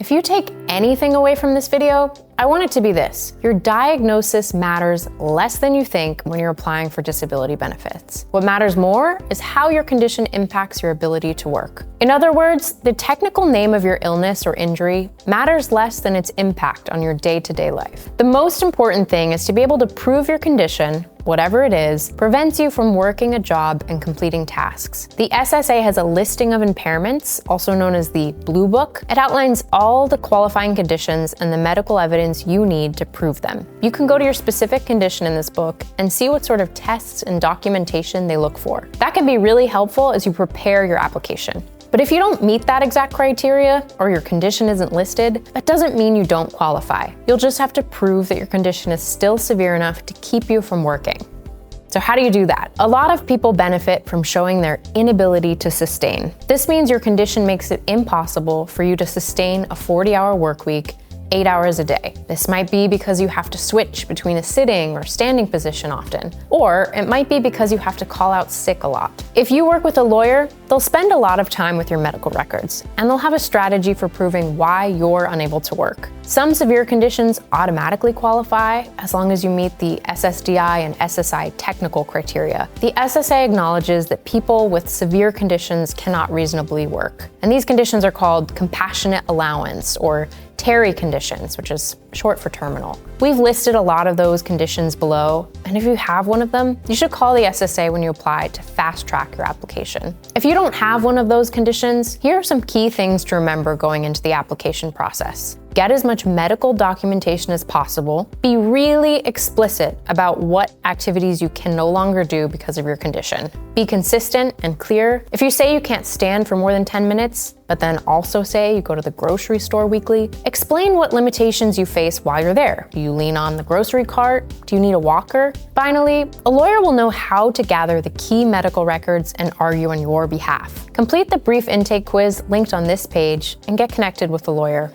If you take anything away from this video, I want it to be this: your diagnosis matters less than you think when you're applying for disability benefits. What matters more is how your condition impacts your ability to work. In other words, the technical name of your illness or injury matters less than its impact on your day-to-day life. The most important thing is to be able to prove your condition, whatever it is, prevents you from working a job and completing tasks. The SSA has a listing of impairments, also known as the Blue Book. It outlines all the qualifying conditions and the medical evidence you need to prove them. You can go to your specific condition in this book and see what sort of tests and documentation they look for. That can be really helpful as you prepare your application. But if you don't meet that exact criteria, or your condition isn't listed, that doesn't mean you don't qualify. You'll just have to prove that your condition is still severe enough to keep you from working. So how do you do that? A lot of people benefit from showing their inability to sustain. This means your condition makes it impossible for you to sustain a 40-hour work week, 8 hours a day. This might be because you have to switch between a sitting or standing position often, or it might be because you have to call out sick a lot. If you work with a lawyer, they'll spend a lot of time with your medical records, and they'll have a strategy for proving why you're unable to work. Some severe conditions automatically qualify as long as you meet the SSDI and SSI technical criteria. The SSA acknowledges that people with severe conditions cannot reasonably work, and these conditions are called compassionate allowance or TERI conditions, which is short for terminal. We've listed a lot of those conditions below, and if you have one of them, you should call the SSA when you apply to fast track your application. If you don't have one of those conditions, here are some key things to remember going into the application process. Get as much medical documentation as possible. Be really explicit about what activities you can no longer do because of your condition. Be consistent and clear. If you say you can't stand for more than 10 minutes, but then also say you go to the grocery store weekly, explain what limitations you face while you're there. Do you lean on the grocery cart? Do you need a walker? Finally, a lawyer will know how to gather the key medical records and argue on your behalf. Complete the brief intake quiz linked on this page and get connected with a lawyer.